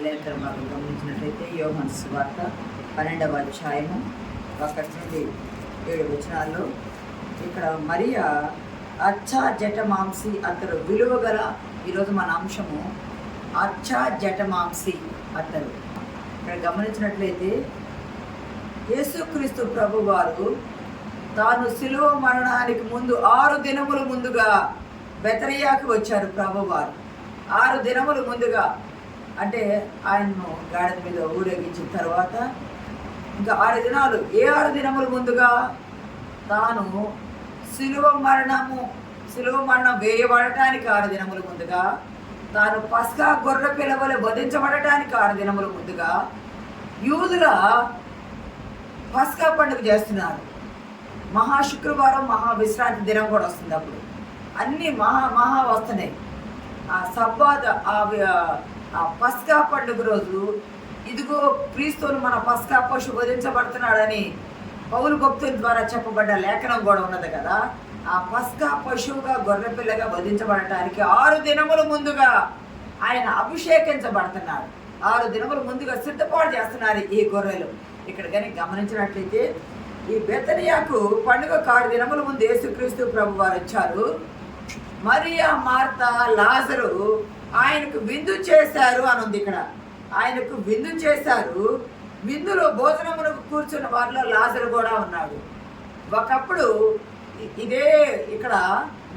లేఖన భాగం గమనించినట్లయితే యోహాను సువార్త 12వ అధ్యాయము 1 నుండి 7 వచనాల్లో ఇక్కడ మరియా అచ్చా జటమాంసి అత్తరు విలువ గల ఈరోజు మన అంశము అచ్చా జటమాంసి అత్తరు. ఇక్కడ గమనించినట్లయితే యేసుక్రీస్తు ప్రభు వారు తాను శిలువ మరణానికి ముందు 6 దినముల ముందుగా బెతనియాకు వచ్చారు. ప్రభువారు 6 దినముల ముందుగా, అంటే ఆయన్ను గాడిద మీద ఊరేగించిన తర్వాత ఇంకా 6 దినాలు, 6 దినముల ముందుగా తాను శిలువ మరణం వేయబడటానికి 6 దినముల ముందుగా, తాను పస్కా గొర్రె పిల్లవలె వధించబడటానికి 6 దినముల ముందుగా యూదుల పస్కా పండుగ చేస్తున్నారు. మహాశుక్రవారం మహావిశ్రాంతి దినం కూడా వస్తుంది. అప్పుడు అన్నీ మహా వస్తున్నాయి. ఆ సబ్బాత్ ఆ పస్కా పండుగ రోజు ఇదిగో క్రీస్తును మన పస్కా పశువు వధించబడుతున్నాడని పౌలు భక్తుని ద్వారా చెప్పబడ్డ లేఖనం కూడా ఉన్నది కదా. ఆ పస్కా పశువుగా గొర్రెపిల్లగా వధించబడటానికి 6 దినముల ముందుగా ఆయన అభిషేకించబడుతున్నాడు. 6 దినముల ముందుగా సిద్ధపాటు చేస్తున్నారు ఈ గొర్రెలు. ఇక్కడ కానీ గమనించినట్లయితే ఈ బెతనియాకు పండుగ 6 దినముల ముందు యేసుక్రీస్తు ప్రభు వారు వచ్చారు. మరియా, మార్తా, లాజరు ఆయనకు విందు చేశారు అని ఉంది. ఇక్కడ ఆయనకు విందు చేశారు. విందులో భోజనమునకు కూర్చున్న వారిలో లాజరు కూడా ఉన్నాడు. ఒకప్పుడు ఇదే ఇక్కడ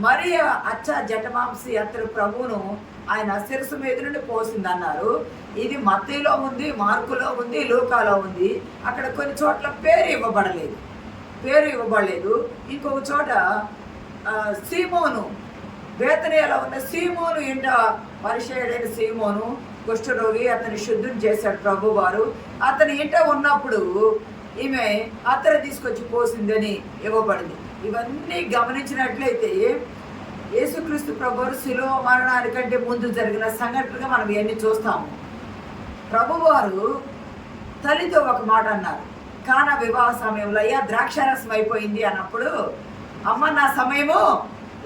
మరియా అచ్చా జటమాంసి అత్తరు ప్రభువును ఆయన శిరస్సు మీద నుండి పోసిందన్నారు. ఇది మత్తయిలో ఉంది, మార్కులో ఉంది, లూకాలో ఉంది. అక్కడ కొన్ని చోట్ల పేరు ఇవ్వబడలేదు. ఇంకొక చోట సీమోను, బేతనియాలో ఉన్న సీమోను ఇంట పరిచయుడైన సీమోను కుష్ఠరోగి, అతని శుద్ధుని చేశాడు ప్రభు వారు. అతని ఇంట ఉన్నప్పుడు ఈమె అత్తరు తీసుకొచ్చి పోసిందని ఇవ్వబడింది. ఇవన్నీ గమనించినట్లయితే యేసుక్రీస్తు ప్రభువారు శిలువ మరణానికంటే ముందు జరిగిన సంఘటనగా మనం ఇవన్నీ చూస్తాము. ప్రభువారు తల్లితో ఒక మాట అన్నారు. కానా వివాహ సమయంలో అయ్యా ద్రాక్షారసం అయిపోయింది అన్నప్పుడు, అమ్మ నా సమయము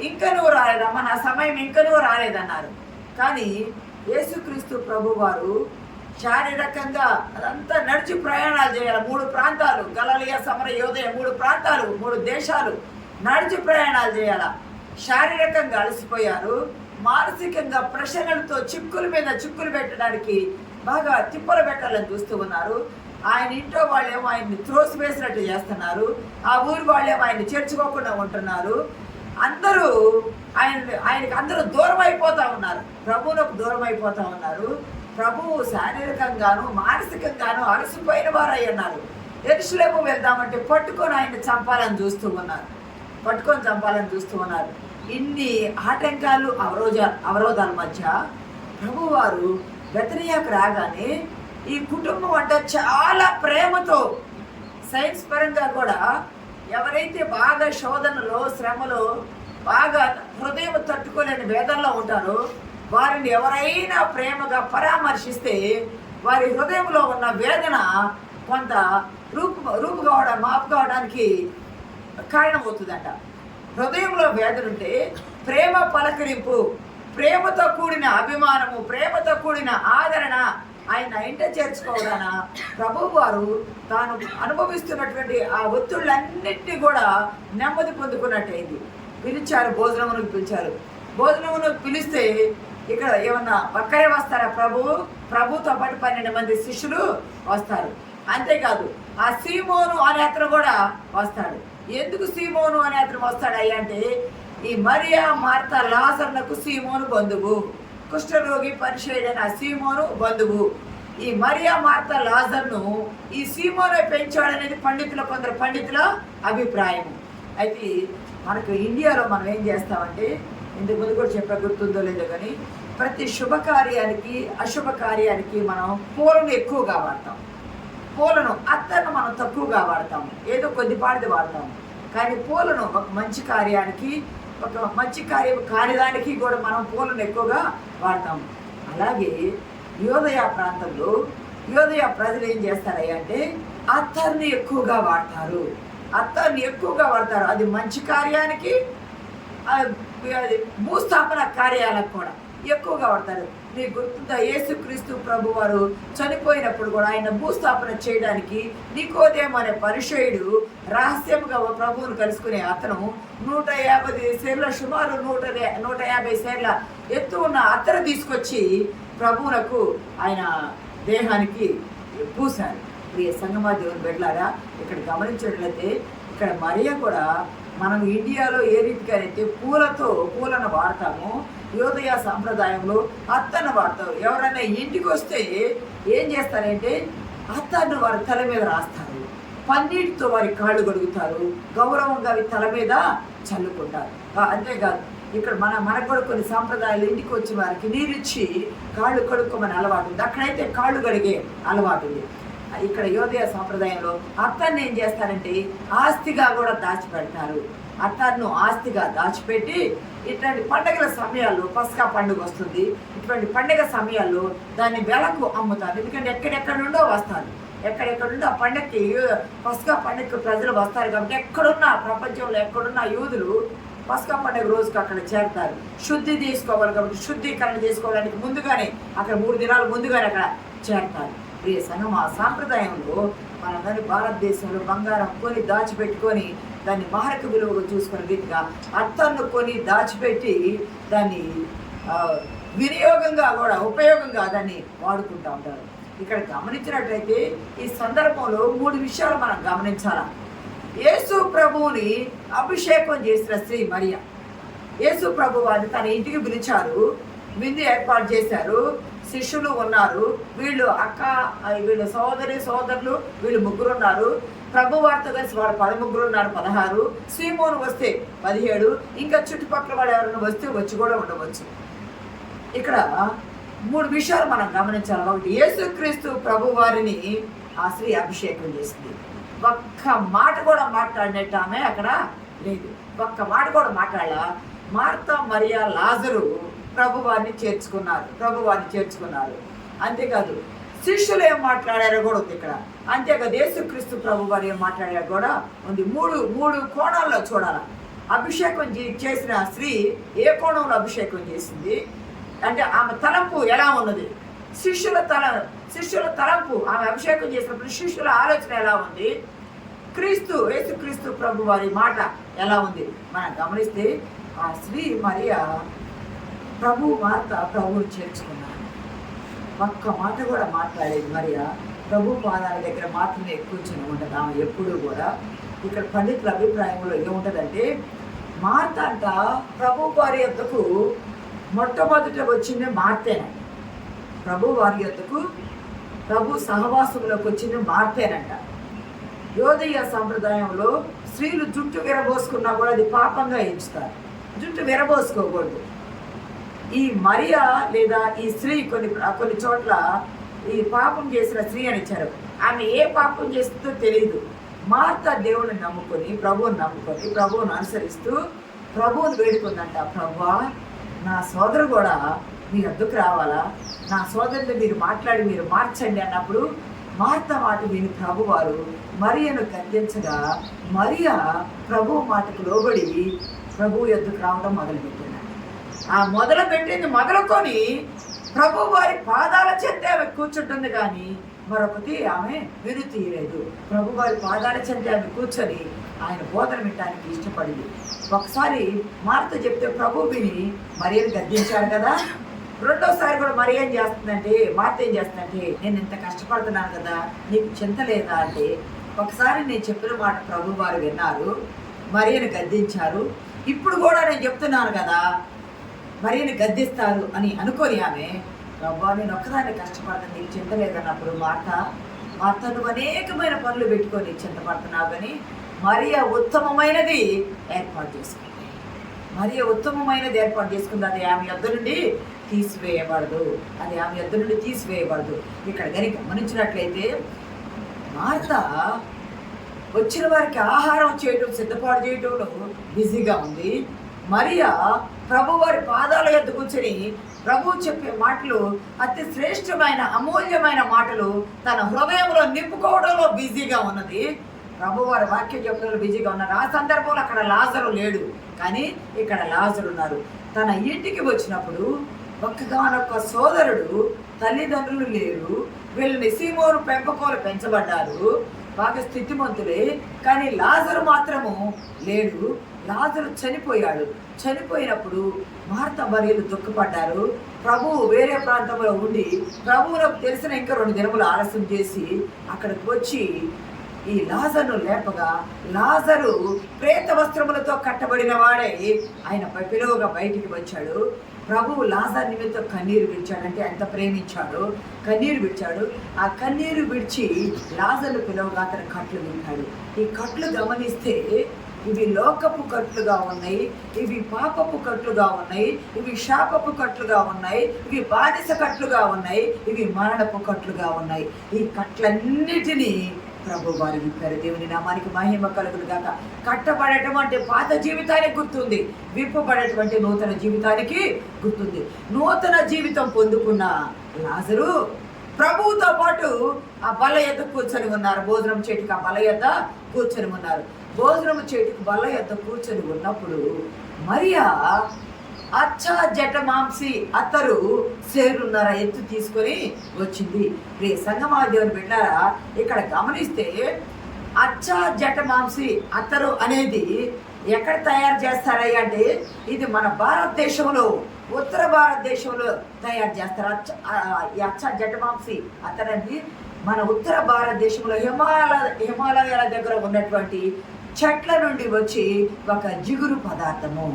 ఇంకా నువ్వు రాలేదమ్మా, నా సమయం ఇంకా నువ్వు రాలేదన్నారు. కానీ యేసుక్రీస్తు ప్రభువారు శారీరకంగా అదంతా నడిచి ప్రయాణాలు చేయాలి. 3 ప్రాంతాలు, గలిలయ, సమర, యోదయ, 3 ప్రాంతాలు, 3 దేశాలు నడిచి ప్రయాణాలు చేయాల. శారీరకంగా అలసిపోయారు. మానసికంగా ప్రశ్నలతో చిక్కుల మీద చిక్కులు పెట్టడానికి బాగా తిప్పలు పెట్టాలని చూస్తూ ఉన్నారు. ఆయన ఇంట్లో వాళ్ళేమో ఆయన్ని త్రోసివేసినట్టు చేస్తున్నారు. ఆ ఊరి వాళ్ళేమో ఆయన్ని చేర్చుకోకుండా ఉంటున్నారు. అందరూ ఆయనకి అందరూ దూరం అయిపోతూ ఉన్నారు. ప్రభువులకు దూరం అయిపోతూ ఉన్నారు. ప్రభువు శారీరకంగాను మానసికంగాను అలసిపోయిన వారు అయి ఉన్నారు. యెరూషలేము వెళ్దామంటే పట్టుకొని ఆయన్ని చంపాలని చూస్తూ ఉన్నారు. ఇన్ని ఆటంకాలు అవరోధాల మధ్య ప్రభువారు బెతనియాకు రాగానే ఈ కుటుంబం అంటే చాలా ప్రేమతో, సైన్స్ పరంగా కూడా ఎవరైతే బాగా శోధనలో, శ్రమలో, బాగా హృదయం తట్టుకోలేని వేదనలో ఉంటారో వారిని ఎవరైనా ప్రేమగా పరామర్శిస్తే వారి హృదయంలో ఉన్న వేదన కొంత మాపు కావడానికి కారణమవుతుందంట. హృదయంలో వేదన ఉంటే ప్రేమ పలకరింపు, ప్రేమతో కూడిన అభిమానము, ప్రేమతో కూడిన ఆదరణ ఆయన ఇంట చేర్చుకోవడాన ప్రభువు వారు తాను అనుభవిస్తున్నటువంటి ఆ ఒత్తిళ్ళన్నింటినీ కూడా నెమ్మది పొందుకున్నట్టయింది. పిలిచారు, భోజనమునకు పిలిచారు. భోజనమునకు పిలిస్తే ఇక్కడ ఏమన్నా ఒక్కరే వస్తారా? ప్రభుతో పాటు 12 మంది శిష్యులు వస్తారు. అంతేకాదు ఆ సీమోను అనే అతను కూడా వస్తాడు. ఎందుకు సీమోను అనే అతను వస్తాడయ్యా అంటే, ఈ మరియా, మార్తా, లాజరునకు సీమోను బంధువు, కుష్ఠరోగి పరిచయుడైన సీమోను బంధువు. ఈ మరియా, మార్తా, లాజరును ఈ సీమోను పెంచాడనేది కొందరు పండితుల అభిప్రాయం. అయితే మనకు ఇండియాలో మనం ఏం చేస్తామంటే, ఇంతకు ముందు కూడా చెప్పా, గుర్తుందో లేదో కానీ, ప్రతి శుభకార్యానికి అశుభకార్యానికి మనం పూలను ఎక్కువగా వాడతాం. అత్తర్ను మనం తక్కువగా వాడతాము, ఏదో కొద్దిపాటిది వాడతాము. కానీ పూలను ఒక మంచి కార్యానికి, ఒక మంచి కార్యం కానిదానికి కూడా మనం పూలను ఎక్కువగా వాడతాము. అలాగే యోదయ ప్రాంతంలో యోదయ ప్రజలు ఏం చేస్తారయ్యా అంటే అత్తర్ని ఎక్కువగా వాడతారు. అది మంచి కార్యానికి, భూస్థాపన కార్యాలకు కూడా ఎక్కువగా వాడతారు. నీ గుర్తుందా, యేసుక్రీస్తు ప్రభు వారు చనిపోయినప్పుడు కూడా ఆయన భూస్థాపన చేయడానికి నికోదేము అనే పరిచయుడు రహస్యముగా ప్రభువును కలుసుకునే అతను 150 సేర్ల సుమారు 150 సేర్ల ఎత్తు ఉన్న అత్తరు తీసుకొచ్చి ప్రభువునకు ఆయన దేహానికి పూశారు. ప్రియ సంగమా దేవుని బిడ్డలారా, ఇక్కడ గమనించినట్లయితే ఇక్కడ మరియ కూడా మనం ఇండియాలో ఏ రీతిగా అయితే పూలను వాడతామో, యోదయ సాంప్రదాయంలో అత్తను వాడతారు. ఎవరైనా ఇంటికి వస్తే ఏం చేస్తారంటే అత్తను వారి తల మీద రాస్తారు, పన్నీటితో వారి కాళ్ళు కడుగుతారు, గౌరవంగా అవి తల మీద చల్లుకుంటారు. అంతేకాదు ఇక్కడ మనకు కూడా కొన్ని సాంప్రదాయాలు ఇంటికి వచ్చే వారికి నీరిచ్చి కాళ్ళు కడుక్కోమని అలవాటు ఉంది. అక్కడైతే కాళ్ళు కడిగే అలవాటు ఉంది. ఇక్కడ యోదయ సాంప్రదాయంలో అత్తాన్ని ఏం చేస్తారంటే ఆస్తిగా కూడా దాచిపెడతారు. అత్తాన్ని ఆస్తిగా దాచిపెట్టి ఇట్లాంటి పండుగల సమయాల్లో, పస్కా పండుగ వస్తుంది, ఇటువంటి పండుగ సమయాల్లో దాన్ని వెలకు అమ్ముతారు. ఎందుకంటే ఎక్కడెక్కడ నుండో వస్తారు, ఎక్కడెక్కడ నుండో ఆ పండుగకి, పస్కా పండుగకి ప్రజలు వస్తారు కాబట్టి ఎక్కడున్నా ప్రపంచంలో ఎక్కడున్నా యూదులు పస్కా పండుగ రోజుకి అక్కడ చేరతారు. శుద్ధి తీసుకోవాలి కాబట్టి శుద్ధీకరణ చేసుకోవడానికి ముందుగానే అక్కడ 3 దినాలు ముందుగానే అక్కడ చేరతారు. ప్రియ సంఘం, ఆ సాంప్రదాయంలో మనందరి భారతదేశంలో బంగారం కొని దాచిపెట్టుకొని దాన్ని మారక విలువగా చూసుకునే రీతిగా అత్తర్ను కొని దాచిపెట్టి దాన్ని వినియోగంగా కూడా ఉపయోగంగా దాన్ని వాడుకుంటూ ఉంటారు. ఇక్కడ గమనించినట్లయితే ఈ సందర్భంలో 3 విషయాలు మనం గమనించాలా. యేసు ప్రభువుని అభిషేకం చేసిన స్త్రీ మరియ, యేసు ప్రభు వారిని తన ఇంటికి పిలిచారు, విందు ఏర్పాటు చేశారు, శిష్యులు ఉన్నారు, వీళ్ళు సోదరులు వీళ్ళు 3 ఉన్నారు, ప్రభు వారితో కలిసి వారు 13 ఉన్నారు, 16, సీమోను వస్తే 17, ఇంకా చుట్టుపక్కల వాడు ఎవరైనా వస్తే వచ్చి కూడా ఉండవచ్చు. ఇక్కడ 3 విషయాలు మనం గమనించాలి. ఒకటి, యేసుక్రీస్తు ప్రభు వారిని ఆ స్త్రీ అభిషేకం చేసింది. ఒక్క మాట కూడా మాట్లాడినట్టు ఆమె అక్కడ లేదు, ఒక్క మాట కూడా మాట్లాడాల. మార్తా, మరియా, లాజరు ప్రభువారిని చేర్చుకున్నారు. అంతేకాదు శిష్యులు ఏం మాట్లాడారో కూడా ఉంది ఇక్కడ. అంతేకాదు యేసుక్రీస్తు ప్రభు వారు ఏం మాట్లాడారో కూడా ఉంది. మూడు కోణాల్లో చూడాలి. అభిషేకం చేసిన స్త్రీ ఏ కోణంలో అభిషేకం చేసింది అంటే ఆమె తలంపు ఎలా ఉన్నది, శిష్యుల తలంపు ఆమె అభిషేకం చేసినప్పుడు శిష్యుల ఆలోచన ఎలా ఉంది, యేసుక్రీస్తు ప్రభు వారి మాట ఎలా ఉంది మనం గమనిస్తే ఆ స్త్రీ మరియా ప్రభువుని చేర్చుకున్నారు. ఒక్క మాట కూడా మాట్లాడేది మరియా. ప్రభు పాదాల దగ్గర మాత్రమే కూర్చొని ఉంటుంది ఆమె ఎప్పుడూ కూడా. ఇక్కడ పండితుల అభిప్రాయంలో ఏముంటుందంటే, మార్త అంట ప్రభు వారి యొద్దకు మొట్టమొదట వచ్చింది మార్తేనంట. ప్రభు వారి యొద్దకు ప్రభు సహవాసంలోకి వచ్చింది మార్తేనంట. యోదయ సంప్రదాయంలో స్త్రీలు జుట్టు విరబోసుకున్నా కూడా అది పాపంగా ఎంచుతారు, జుట్టు విరబోసుకోకూడదు. ఈ మరియా లేదా ఈ స్త్రీ కొన్ని చోట్ల ఈ పాపం చేసిన స్త్రీ అని ఇచ్చారు. ఆమె ఏ పాపం చేస్తుందో తెలియదు. మార్త దేవుని నమ్ముకొని ప్రభువును అనుసరిస్తూ ప్రభువుని వేడుకుందంట. ప్రభువా, నా సోదరు కూడా మీ వద్దకు రావాలా, నా సోదరుని మీరు మార్చండి అన్నప్పుడు మార్త మాట విని ప్రభువారు మరియను గద్దించగా మరియా ప్రభువు మాటకు లోబడి ప్రభువు యొద్దకు రావడం మొదలుపెట్టింది. ఆ మొదలుకొని ప్రభు వారి పాదాల చెంత ఆమె కూర్చుంటుంది, కానీ మరొకటి ఆమె వినుతీయలేదు. ప్రభు వారి పాదాల చెంత ఆమె కూర్చొని ఆయన బోధన వినడానికి ఇష్టపడింది. ఒకసారి మార్త చెప్తే ప్రభు విని మరియను గద్దించారు కదా. రెండోసారి కూడా మరి మార్త ఏం చేస్తుందంటే, నేను ఇంత కష్టపడుతున్నాను కదా, నీకు చింత లేదా అంటే, ఒకసారి నేను చెప్పిన మాట ప్రభు వారు విన్నారు, మరియను గద్దించారు. ఇప్పుడు కూడా నేను చెప్తున్నాను కదా, మరియను గద్దిస్తారు అని అనుకొని ఆమె, ప్రభు నేను ఒక్కదాన్ని కష్టపడతాను, నీకు చింత లేదన్నప్పుడు మార్త నువ్వు అనేకమైన పనులు పెట్టుకొని చింతపడుతున్నావు, కానీ మరియ ఉత్తమమైనది ఏర్పాటు చేసుకుంది. అది ఆమె యొద్ద నుండి తీసివేయబడదు. ఇక్కడ కనుక గమనించినట్లయితే మార్త వచ్చిన వారికి ఆహారం చేయడం, సిద్ధపాటు చేయడంలో బిజీగా ఉంది. మరియా ప్రభువారి పాదాల యొద్ద కూర్చొని ప్రభువు చెప్పే మాటలు, అతి శ్రేష్టమైన అమూల్యమైన మాటలు తన హృదయంలో నింపుకోవడంలో బిజీగా ఉన్నది. ప్రభువారి వాక్యం చెప్పడంలో బిజీగా ఉన్నారు. ఆ సందర్భంలో అక్కడ లాజరు లేడు, కానీ ఇక్కడ లాజరు ఉన్నారు. తన ఇంటికి వచ్చినప్పుడు ఒక్కగానొక్క సోదరుడు, తల్లిదండ్రులు లేరు, వీళ్ళని సీమోను పెంపకోలు పెంచబడ్డారు, బాగా స్థితిమంతులే. కానీ లాజరు మాత్రము లేడు. లాజరు చనిపోయాడు. చనిపోయినప్పుడు మార్త మరియలు దుఃఖపడ్డారు. ప్రభువు వేరే ప్రాంతంలో ఉండి ప్రభువులకు తెలిసిన ఇంకా 2 దినములు ఆలస్యం చేసి అక్కడికి వచ్చి ఈ లాజరును లేపగా, లాజరు ప్రేత వస్త్రములతో కట్టబడిన వాడే ఆయన పిలువగా బయటికి వచ్చాడు. ప్రభువు లాజరు నిమిత్తం కన్నీరు విడిచాడు. అంటే ఎంత ప్రేమించాడు, కన్నీరు విడిచాడు. ఆ కన్నీరు విడిచి లాజరు పిలువగా అతను కట్లు వింటాడు. ఈ కట్లు గమనిస్తే ఇవి లోకపు కట్లుగా ఉన్నాయి, ఇవి పాపపు కట్లుగా ఉన్నాయి, ఇవి శాపపు కట్లుగా ఉన్నాయి, ఇవి బానిస కట్లుగా ఉన్నాయి, ఇవి మరణపు కట్లుగా ఉన్నాయి. ఈ కట్లన్నిటినీ ప్రభు వారు విప్పారు. దేవుని నామానికి మహిమ కలుగును గాక. కట్టబడటం అంటే పాత జీవితానికి గుర్తుంది, విప్పబడేటువంటి నూతన జీవితానికి గుర్తుంది. నూతన జీవితం పొందుకున్న లాజరు ప్రభువుతో పాటు ఆ బల్ల యొద్ద కూర్చొని ఉన్నారు. భోజనం చేటికి ఆ బల్ల యొద్ద కూర్చొని ఉన్నారు. భోజనం చేటికి బల్ల యొద్ద కూర్చొని ఉన్నప్పుడు మరియా అచ్చా జటమాంసి అత్తరు సేరున్నర ఎత్తు తీసుకొని వచ్చింది. సంగమా దేవుని బిడ్డారా, ఇక్కడ గమనిస్తే అచ్చా జటమాంసి అత్తరు అనేది ఎక్కడ తయారు చేస్తారయ్యా అంటే ఇది మన భారతదేశంలో, ఉత్తర భారతదేశంలో తయారు చేస్తారు. అచ్చా జటమాంసి అత్తరండి మన ఉత్తర భారతదేశంలో హిమాలయాల దగ్గర ఉన్నటువంటి చెట్ల నుండి వచ్చి ఒక జిగురు పదార్థము,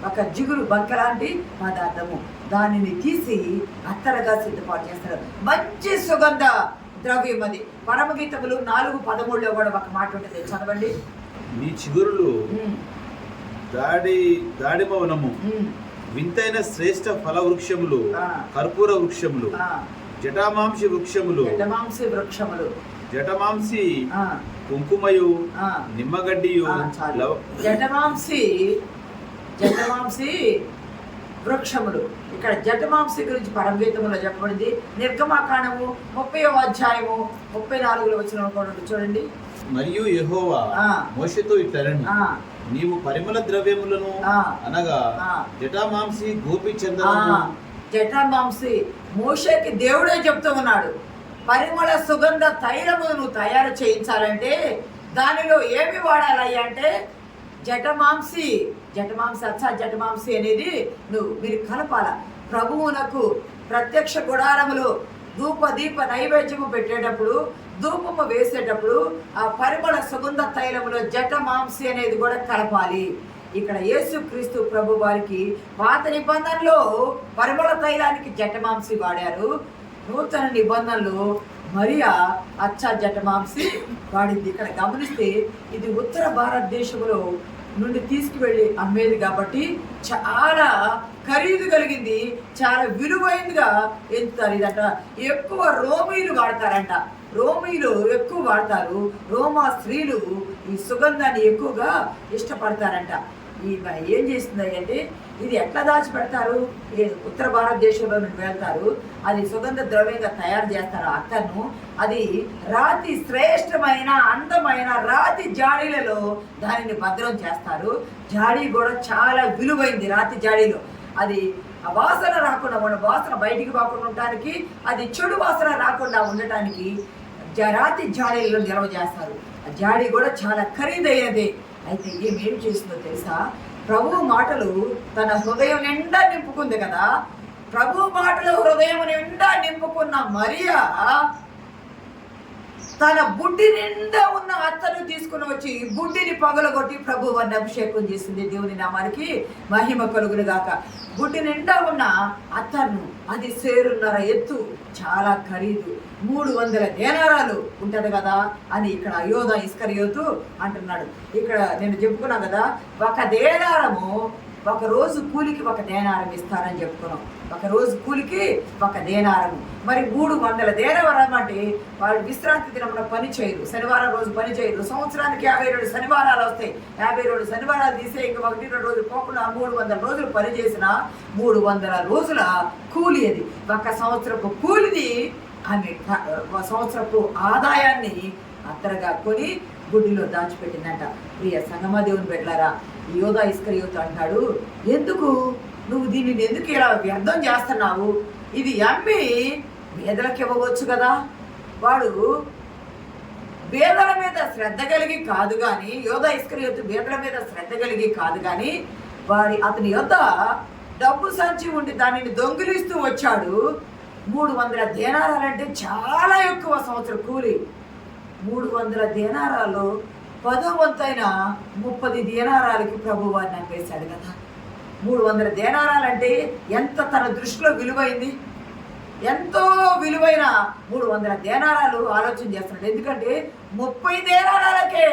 ఒక జిగురు బంక లాంటి పదార్థము, దానిని తీసి అత్తరగా సిద్ధపాటు చేస్తారు. మంచి సుగంధ ద్రవ్యం అది. పరమగీతములు 4:13 కూడా ఒక మాట ఉంటుంది, చదవండి. నీ చిగురులు దాడిమవనము, వింతైన శ్రేష్ఠ ఫల వృక్షములు, కర్పూర వృక్షములు, జటామాంసి వృక్షములు, జటమాంసి కుంకుమయు, నిమ్మగడ్డియు, జటమాంసి వృక్షములు. ఇక్కడ జటమాంసి గురించి పరమగీతములో చెప్పబడింది. నిర్గమాకాండము 30వ అధ్యాయము 34 వచనం కూడా చూడండి. మరియు యెహోవా మోషేతో ఇట్లనెను, నీవు పరిమళ ద్రవ్యములను అనగా జటామాంసి, గోపి చందనము. జటామాంసి మోషేకి దేవుడే చెప్తూ ఉన్నాడు, పరిమళ సుగంధ తైలము నువ్వు తయారు చేయించాలంటే దానిలో ఏమి వాడాలయ్యా అంటే జటమాంసి అచ్చా జటమాంసి అనేది మీరు కలపాల. ప్రభువునకు ప్రత్యక్ష గుడారములో దీప నైవేద్యము పెట్టేటప్పుడు, ధూపము వేసేటప్పుడు ఆ పరిమళ సుగంధ తైలములో జటమాంసి అనేది కూడా కలపాలి. ఇక్కడ యేసుక్రీస్తు ప్రభు వారికి పాత నిబంధనలో పరిమళ తైలానికి జటమాంసి వాడారు. నూతన నిబంధనలు మరియా అచ్చా జటమాంసి వాడింది. ఇక్కడ గమనిస్తే ఇది ఉత్తర భారతదేశంలో నుండి తీసుకువెళ్ళి అమ్మేది కాబట్టి చాలా ఖరీదు కలిగింది, చాలా విలువైనదిగా ఎంచుతారు. ఇదంట ఎక్కువ రోమీలు వాడతారంట, రోమీలు ఎక్కువ వాడతారు. రోమా స్త్రీలు ఈ సుగంధాన్ని ఎక్కువగా ఇష్టపడతారంట. ఏం చేస్తుంది అంటే ఇది ఎట్లా దాచిపెడతారు, ఉత్తర భారతదేశంలో నుండి వెళ్తారు, అది సుగంధ ద్రవ్యంగా తయారు చేస్తారు. అత్తను అది రాతి శ్రేష్టమైన అందమైన రాతి జాడీలలో దానిని భద్రం చేస్తారు. జాడీ కూడా చాలా విలువైంది. రాతి జాడీలో అది ఆ వాసన రాకుండా వాసన బయటికి పోకుండా ఉండటానికి, అది చెడు వాసన రాకుండా ఉండటానికి రాతి జాడీలలో నిల్వ చేస్తారు. ఆ జాడీ కూడా చాలా ఖరీదైనది. అయితే ఏం చేస్తుందో తెలుసా, ప్రభు మాటలు తన హృదయం నిండా నింపుకుంది కదా. ప్రభు మాటలు హృదయం నిండా నింపుకున్న మరియా తన బుడ్డి నిండా ఉన్న అత్తను తీసుకుని వచ్చి బుడ్డిని పగలగొట్టి ప్రభు వారిని అభిషేకం చేసింది. దేవుని నామానికి మహిమ కలుగును గాక. బుడ్డి నిండా ఉన్న అత్తను, అది సేరున్నర ఎత్తు, చాలా ఖరీదు, 300 దేనారాలు ఉంటది కదా అని ఇక్కడ యోధ ఇస్కరియోతు అంటున్నాడు. ఇక్కడ నేను చెప్పుకున్నాను కదా, ఒక దేనారము, ఒక రోజు కూలికి 1 దేనారం ఇస్తారని చెప్పుకున్నాం. ఒక రోజు కూలికి 1 దేనారము. మరి 300 దేనారం అంటే వాళ్ళు విశ్రాంతి దినమున పని చేయరు, శనివారం రోజు పని చేయరు. సంవత్సరానికి 52 శనివారాలు వస్తాయి. 52 శనివారాలు తీసే ఇంకా 1-2 రోజులు పోకుండా 300 రోజులు పని చేసిన 300 రోజుల కూలి అది. 1 సంవత్సరపు కూలిది ఆమె సంవత్సరపు ఆదాయాన్ని అత్తరగా కొని గుడ్డిలో దాచిపెట్టిందంట. ప్రియ సంగమా దేవుని బిడ్డలారా, యోధా ఇస్కరియోతు అంటాడు, ఎందుకు నువ్వు దీనిని ఎందుకు ఇలా వ్యర్థం చేస్తున్నావు? ఇది అమ్మి పేదలకు ఇవ్వవచ్చు కదా. వాడు పేదల మీద శ్రద్ధ కలిగి కాదు కానీ, యోధా ఇస్కరియోతు పేదల మీద శ్రద్ధ కలిగి కాదు కానీ, అతని యొద్ద డబ్బు సంచి ఉండి దానిని దొంగిలిస్తూ వచ్చాడు. 300 దేనారాలంటే చాలా ఎక్కువ సంవత్సరం కూలి. 300 దేనారాలు 10వ వంతైన 30 దేనారాలకి ప్రభు వారిని అమ్మేశాడు కదా. 300 దేనారాలంటే ఎంత తన దృష్టిలో విలువైంది, ఎంతో విలువైన 300 దేనారాలు ఆలోచన చేస్తున్నాడు. ఎందుకంటే 30 దేనారాలకే,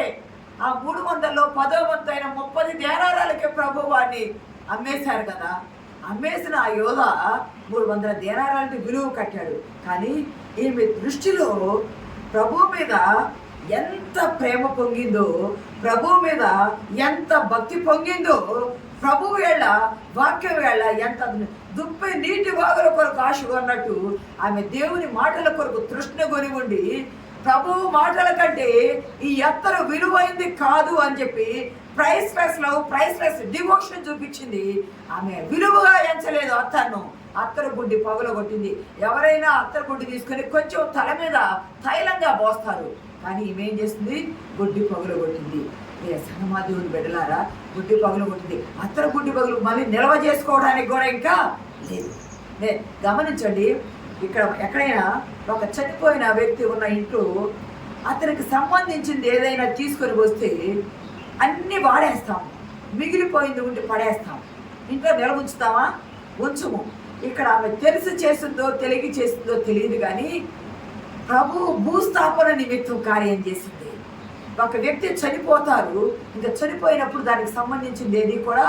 ఆ 300లో 10వ వంతైన 30 దేనారాలకే ప్రభు వారిని అమ్మేశారు కదా. అమ్మేసిన ఆ యోధ 300 దేనారాలకి విలువ కట్టాడు. కానీ ఈమె దృష్టిలో ప్రభు మీద ఎంత ప్రేమ పొంగిందో, ప్రభు మీద ఎంత భక్తి పొంగిందో, ప్రభు వేళ వాక్యం వేళ ఎంత దుప్పి నీటి వాగుల కొరకు ఆశ కొన్నట్టు ఆమె దేవుని మాటల కొరకు తృష్ణ కొని ఉండి, ప్రభు మాటల కంటే ఈ ఎత్తరు విలువైంది కాదు అని చెప్పి ప్రైస్లెస్ లవ్, ప్రైస్లెస్ డివోషన్ చూపించింది. ఆమె విలువగా ఎంచలేదు అత్తరు గుడ్డి పగులగొట్టింది. ఎవరైనా అత్తరు గుడ్డి తీసుకొని కొంచెం తల మీద తైలంగా పోస్తారు, కానీ ఈమె ఏం చేస్తుంది? గుడ్డి పగులగొట్టింది. సన్నమాదేవుని బిడ్డలారా, గుడ్డి పగులగొట్టింది. అత్తరు గుడ్డి పగులు మళ్ళీ నిల్వ చేసుకోవడానికి కూడా ఇంకా లేదు. గమనించండి, ఇక్కడ ఎక్కడైనా ఒక చనిపోయిన వ్యక్తి ఉన్న ఇంట్లో అతనికి సంబంధించింది ఏదైనా తీసుకొని వస్తే అన్నీ వాడేస్తాం, మిగిలిపోయింది ఉండి పడేస్తాం. ఇంట్లో నిల్వ ఉంచుతామా? ఉంచుము. ఇక్కడ ఆమె తెలిసి చేసిందో తెలిగి చేసిందో తెలియదు కానీ ప్రభు భూస్థాపన నిమిత్తం కార్యం చేసింది. ఒక వ్యక్తి చనిపోతారు, ఇంకా చనిపోయినప్పుడు దానికి సంబంధించింది ఏది కూడా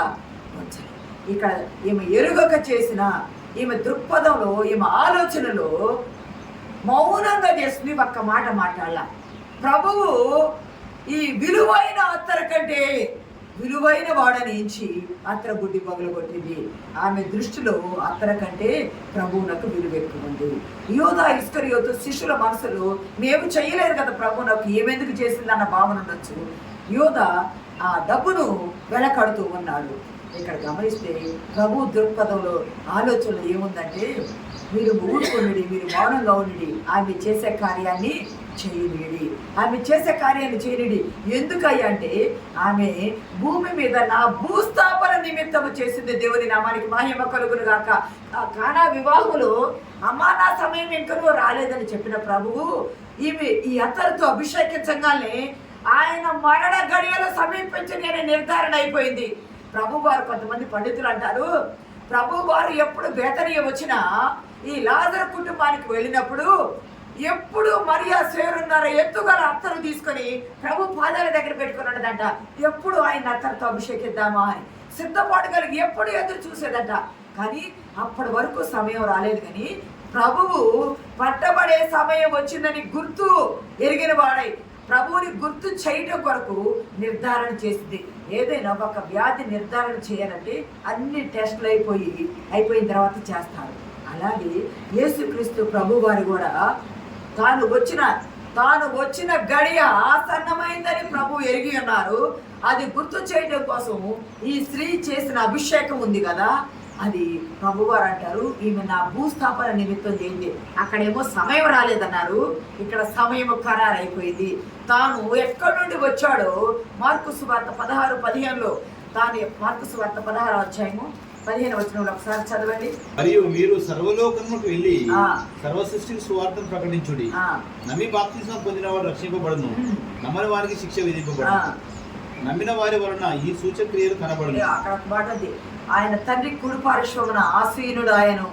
ఉంచాలి. ఇక్కడ ఈమె ఎరుగక చేసిన ఈమె దృక్పథంలో, ఈమె ఆలోచనలో మౌనంగా చేస్తుంది. ఒక్క మాట మాట్లాడాల. ప్రభువు ఈ విలువైన అత్తర కంటే విలువైన వాడని ఎంచి అత్తర గుడ్డి పగులగొట్టింది. ఆమె దృష్టిలో అత్తర కంటే ప్రభువునకు విలువ ఎక్కువ ఉంది. యోధా ఇస్కరియోతు శిష్యుల మనసులో మేము చేయలేదు కదా ప్రభు నాకు ఏమెందుకు చేసిందన్న భావన ఉండొచ్చు. యోధా ఆ డబ్బును వెలకడుతూ ఉన్నాడు. ఇక్కడ గమనిస్తే ప్రభు దృక్పథంలో ఆలోచనలు ఏముందంటే, మీరు ఊరుకొనిడి, మీరు మౌనంగా ఉండి ఆమె చేసే కార్యాన్ని చేయనిడి, ఆమె చేసే కార్యాన్ని చేయనిడి. ఎందుకయ్యా అంటే ఆమె భూమి మీద నా భూస్థాపన నిమిత్తము చేసింది. దేవుని నామానికి మహిమ కలుగును గాక. ఆ కానా వివాహములో అమ్మా నా సమయం ఇంకనూ రాలేదని చెప్పిన ప్రభువు ఈమె ఈ అత్తరుతో అభిషేకించగానే ఆయన మరణ గడియలు సమీపించగానే నిర్ధారణ అయిపోయింది. ప్రభు వారు, కొంతమంది పండితులు అంటారు, ప్రభు వారు ఎప్పుడు బేతనీయ వచ్చినా ఈ లాజరు కుటుంబానికి వెళ్ళినప్పుడు ఎప్పుడు మరియా సేరున్నర ఎత్తుగల అత్తరు తీసుకొని ప్రభు పాదాల దగ్గర పెట్టుకుని ఉండదంట. ఎప్పుడు ఆయన అత్తరుతో అభిషేకిద్దామా అని సిద్ధపాటు కలిగి ఎప్పుడు ఎదురు చూసేదట. కానీ అప్పటి వరకు సమయం రాలేదు. కానీ ప్రభువు పట్టబడే సమయం వచ్చిందని గుర్తు ఎరిగిన వాడై ప్రభువుని గుర్తు చేయడం కొరకు నిర్ధారణ చేసింది. ఏదైనా ఒక వ్యాధి నిర్ధారణ చేయాలంటే అన్ని టెస్టులు అయిపోయిన తర్వాత చేస్తారు. అలాగే యేసుక్రీస్తు ప్రభు వారు కూడా తాను వచ్చిన గడియ ఆసన్నమైందని ప్రభు ఎరిగి ఉన్నారు. అది గుర్తు చేయడం కోసం ఈ స్త్రీ చేసిన అభిషేకం ఉంది కదా, అది ప్రభువారు అంటారు ఈమె నా భూస్థాపన నిమిత్తం చేయండి. అక్కడేమో సమయం రాలేదన్నారు, ఇక్కడ సమయం ఖరారైపోయింది. తాను ఎక్కడి నుండి వచ్చాడో మార్కు సువార్త 16:15లో, మార్కు సువార్త 16వ అధ్యాయము 15వ వచనంలో ఒకసారి చదవండి. మరియు మీరు సర్వలోకములకు వెళ్ళి సర్వ సృష్టికి సువార్తను ప్రకటించుడి. నమ్మి బాప్తిస్మం పొందిన వారు రక్షింపబడును, నమ్మని వారికి శిక్ష విధింపబడును, నమ్మిన వారి వలన ఈ సూచక క్రియలు కనబడును. అక్కడ ఒక మాట ఉంది, ఆయన తండ్రి కుడి పార్శ్వమున ఆసీనుడు ఆయను.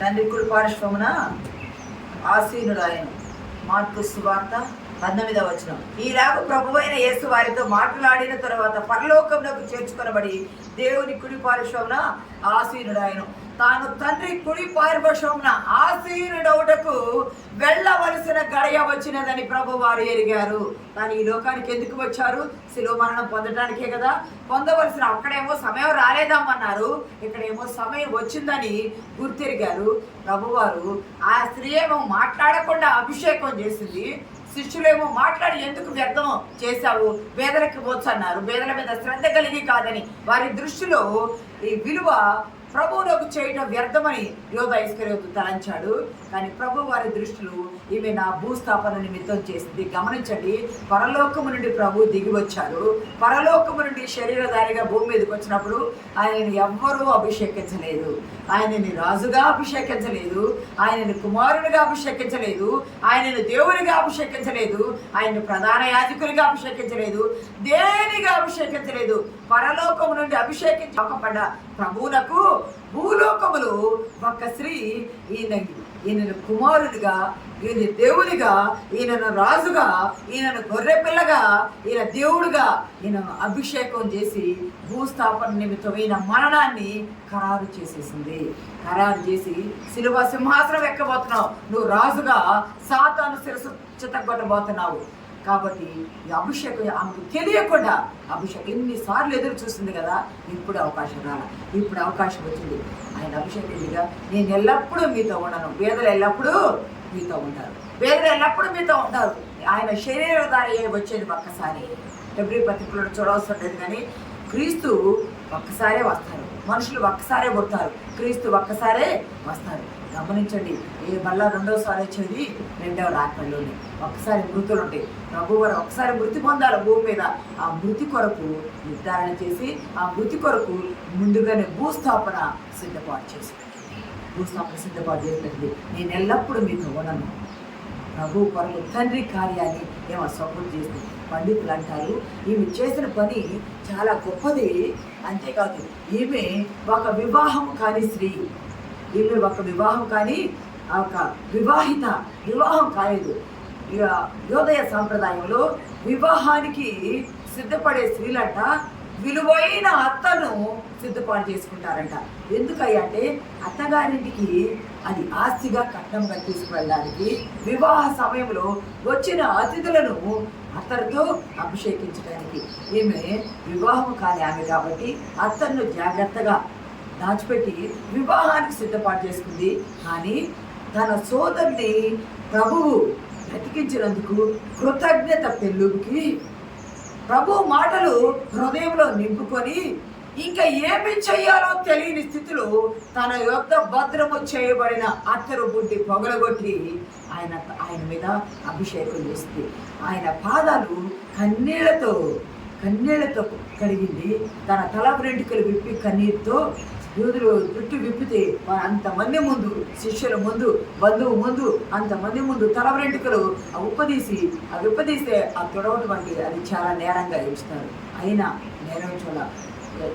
తండ్రి కుడి పార్శ్వమున ఆసీనుడు ఆయన. మార్కు సువార్త 19వ వచనం. ఈలాగు ప్రభువైన యేసు వారితో మాట్లాడిన తర్వాత పరలోకమునకు చేర్చుకొనబడి దేవుని కుడి పార్శ్వమున ఆసీనుడాయను. తాను తండ్రి కుడి పార్శ్వమున ఆసీనుడవుటకు వెళ్ళవలసిన గడియ వచ్చినదని ప్రభు వారు ఎరిగారు. తాను ఈ లోకానికి ఎందుకు వచ్చారు? శిలువ మరణం పొందడానికే కదా. పొందవలసిన అక్కడేమో సమయం రాలేదమ్మన్నారు, ఇక్కడేమో సమయం వచ్చిందని గుర్తెరిగారు ప్రభువారు. ఆ స్త్రీ ఏమో మాట్లాడకుండా అభిషేకం చేసింది, శిష్యులేమో మాట్లాడి ఎందుకు వ్యర్థం చేశావు, పేదలకి వచ్చు అన్నారు. పేదల మీద శ్రద్ధ కలిగి కాదని వారి దృష్టిలో ఈ విలువ ప్రభువులకు చేయడం వ్యర్థమని యోధ ఇస్కరియోతు తలంచాడు. కానీ ప్రభు వారి దృష్టిలో ఈమె నా భూస్థాపన నిమిత్తం చేసింది. గమనించండి, పరలోకము నుండి ప్రభు దిగి వచ్చారు. పరలోకము నుండి శరీరధారిగా భూమి మీదకి వచ్చినప్పుడు ఆయనని ఎవ్వరూ అభిషేకించలేదు. ఆయనని రాజుగా అభిషేకించలేదు, ఆయనని కుమారునిగా అభిషేకించలేదు, ఆయనని దేవునిగా అభిషేకించలేదు, ఆయన్ని ప్రధాన యాజకునిగా అభిషేకించలేదు, దేనిగా అభిషేకించలేదు. పరలోకము నుండి అభిషేకించబడ్డ ప్రభువునకు భూలోకములు ఒక స్త్రీ ఈయనను కుమారునిగా, ఈయన దేవునిగా, ఈయనను రాజుగా, ఈయనను గొర్రె పిల్లగా, ఈయన దేవుడుగా ఈయనను అభిషేకం చేసి భూస్థాపన నిమిత్తం ఈయన మరణాన్ని ఖరారు చేసేసింది. ఖరారు చేసి శిలువ సింహాసనం ఎక్కబోతున్నావు, నువ్వు రాజుగా సాతాను శిరస్సు చితగొట్టబోతున్నావు. కాబట్టి ఈ అభిషేకం ఆమెకు తెలియకుండా అభిషేకం ఎన్నిసార్లు ఎదురు చూస్తుంది కదా, ఇప్పుడు అవకాశం రాల, ఇప్పుడు అవకాశం వచ్చింది. ఆయన అభిషేకంగా నేను ఎల్లప్పుడూ మీతో ఉండను, పేదలు ఎల్లప్పుడూ మీతో ఉంటారు, పేదలు ఎల్లప్పుడూ మీతో ఉంటారు. ఆయన శరీరధారి వచ్చేది ఒక్కసారి. ఎవ్రీ పత్రికలో చూడవలసి లేదు, కానీ క్రీస్తు ఒక్కసారే వస్తారు, మనుషులు ఒక్కసారే పుడతారు, క్రీస్తు ఒక్కసారే వస్తారు. గమనించండి, ఏ మళ్ళా రెండవసారి వచ్చేది రెండవ రాకడలోనే. ఒక్కసారి మృతులు ఉంటాయి. ప్రభు వారు ఒకసారి మృతి పొందాలి భూమి మీద. ఆ మృతి కొరకు నిర్ధారణ చేసి ఆ మృతి కొరకు ముందుగానే భూస్థాపన సిద్ధపాటు చేసినట్టు నేను ఎల్లప్పుడూ మీతో ఉండను. ప్రభు కొరకు తండ్రి కార్యాన్ని ఏమో సపోర్ట్ చేస్తుంది. పండితులు అంటారు ఈమె చేసిన పని చాలా గొప్పది. అంతేకాదు ఈమె ఒక వివాహం కాని స్త్రీ, ఈమె ఒక వివాహం కానీ ఒక వివాహం కాలేదు. ఇక యోదయ సాంప్రదాయంలో వివాహానికి సిద్ధపడే స్త్రీలంట విలువైన అత్తను సిద్ధపాటు చేసుకుంటారంట. ఎందుకంటే అత్తగారింటికి అది ఆస్తిగా కట్నంగా తీసుకువెళ్ళడానికి, వివాహ సమయంలో వచ్చిన అతిథులను అత్తరుతో అభిషేకించడానికి. ఈమె వివాహం కాని ఆమె కాబట్టి అత్తను జాగ్రత్తగా దాచిపెట్టి వివాహానికి సిద్ధపాటు చేసుకుంది. కానీ తన సోదరుని ప్రభువు బ్రతికించినందుకు కృతజ్ఞత పెళ్ళుకి ప్రభు మాటలు హృదయంలో నింపుకొని ఇంకా ఏమి చెయ్యాలో తెలియని స్థితిలో తన యొక్క భద్రము చేయబడిన అత్తరు బుడ్డి పొగలగొట్టి ఆయన మీద అభిషేకం చేసింది. ఆయన పాదాలు కన్నీళ్లతో కడిగింది. తన తల వెంట్రుకలు విప్పి కన్నీరుతో యూదులు జుట్టు విప్పితే అంతమంది ముందు, శిష్యుల ముందు, బంధువు ముందు, అంతమంది ముందు తల వెంట్రుకలు విప్పదీస్తే ఆ తొడవటం అంటే అది చాలా నేరంగా ఎంచుతారు. అయినా నేరం చూడ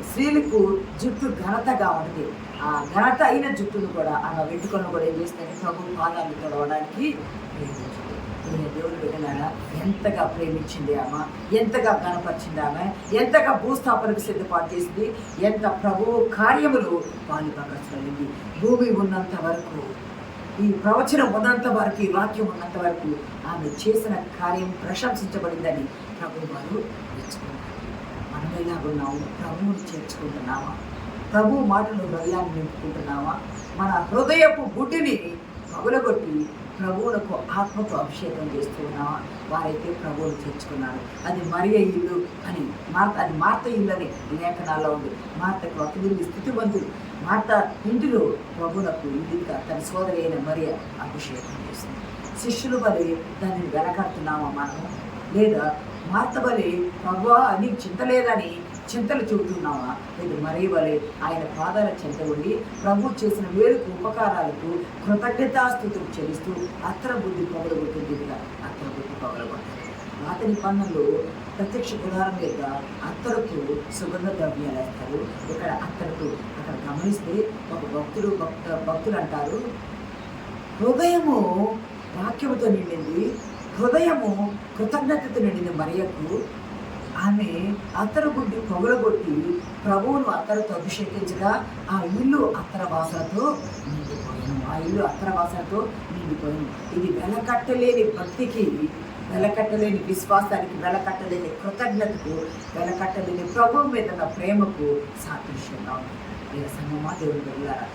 స్త్రీలకు జుట్టు ఘనతగా ఉంటుంది. ఆ ఘనత అయిన జుట్టును కూడా ఆమె వెంట్రుకలను కూడా ఏం చేస్తాయి, ప్రభు పాదాలు తొడవడానికి దేవుడు పెట్టినారా ఎంతగా ప్రేమించింది ఆమె, ఎంతగా గణపరిచింది ఆమె, ఎంతగా భూస్థాపనకు సిద్ధపాటు చేసింది, ఎంత ప్రభువు కార్యములు పాలుపరచగలిగింది. భూమి ఉన్నంత వరకు, ఈ ప్రవచనం ఉన్నంత వరకు, ఈ వాక్యం ఉన్నంత వరకు ఆమె చేసిన కార్యం ప్రశంసించబడిందని ప్రభు వారు మెచ్చుకున్నారు. మనం ఎలాగున్నాము? ప్రభువుని చేర్చుకుంటున్నామా? ప్రభు మాటలు హృదయాన్ని నింపుకుంటున్నామా? మన హృదయపు గుడ్డిని పగులగొట్టి ప్రభువులకు ఆత్మతో అభిషేకం చేస్తూ ఉన్నామా? వారైతే ప్రభువును చేర్చుకున్నారు. అది మరియ ఇల్లు అని అది మార్త ఇల్లు అని లేఖనాల్లో ఉంది. మార్తకు అతిథులు స్థితివంతులు. మార్త ఇంటిలో ప్రభువులకు ఇల్లుగా తన సోదరి అయిన మరియ అభిషేకం చేస్తుంది. శిష్యులు బలి దానిని వెనకడుతున్నామా మనము? లేదా మార్త బలి ప్రభువా నీకు చింత లేదని చింతలు చెబుతున్నావా? లేదు మరీ వలె ఆయన పాదాల చెంత ఉండి ప్రభు చేసిన వేడుకు ఉపకారాలకు కృతజ్ఞతాస్తుతులు చెల్లిస్తూ అత్తర బుద్ధి పొగలగొట్టిందిగా అత్తర బుద్ధి పొగలగొట్టారు. పాత నిబంధనలు ప్రత్యక్ష గుడారం మీద అత్తరుకు సుగంధ ద్రవ్యాలు వేస్తారు. ఇక్కడ అత్తరుకు అక్కడ గమనిస్తే ఒక భక్తులు అంటారు, హృదయము వాక్యముతో నిండింది, హృదయము కృతజ్ఞతతో నిండింది మరియకు. ఆమె అత్తరు గుడ్డి పొగలగొట్టి ప్రభువును అత్తరుతో అభిషేకించగా ఆ ఇల్లు అత్తర వాసనతో నిండిపోయాను. ఇది వెలకట్టలేని భక్తికి, వెలకట్టలేని విశ్వాసానికి, వెలకట్టలేని కృతజ్ఞతకు, వెలకట్టలేని ప్రభువు మీద ఉన్న ప్రేమకు సాదృశ్యంగా ఉంది. సంగమా దేవుని వెళ్ళారా?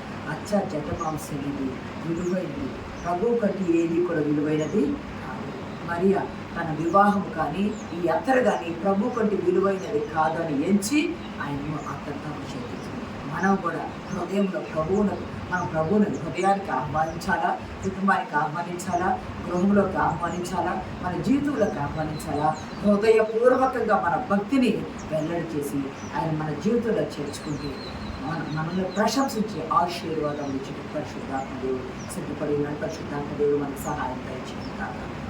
జటమాంసం ఇది విలువైనది, ప్రభువు కంటే ఏది కూడా విలువైనది కాదు. మరియ తన వివాహం కానీ ఈ అత్తరు కానీ ప్రభు కంటే విలువైనది కాదని ఎంచి ఆయనను అత్తను చేయించింది. మనం కూడా హృదయంలో మనం ప్రభువుని హృదయానికి ఆహ్వానించాలా, కుటుంబానికి ఆహ్వానించాలా, గృహంలోకి ఆహ్వానించాలా, మన జీవితంలోకి ఆహ్వానించాలా. హృదయపూర్వకంగా మన భక్తిని వెల్లడి చేసి ఆయన మన జీవితంలో చేర్చుకుంటే మనల్ని ప్రశంసించి ఆశీర్వాదం ఇచ్చి పరిశుద్ధాత్మ దేవుడు సిద్ధపడి పరిశుద్ధాత్మ దేవుడు మనకు సహాయం దయచేయండి.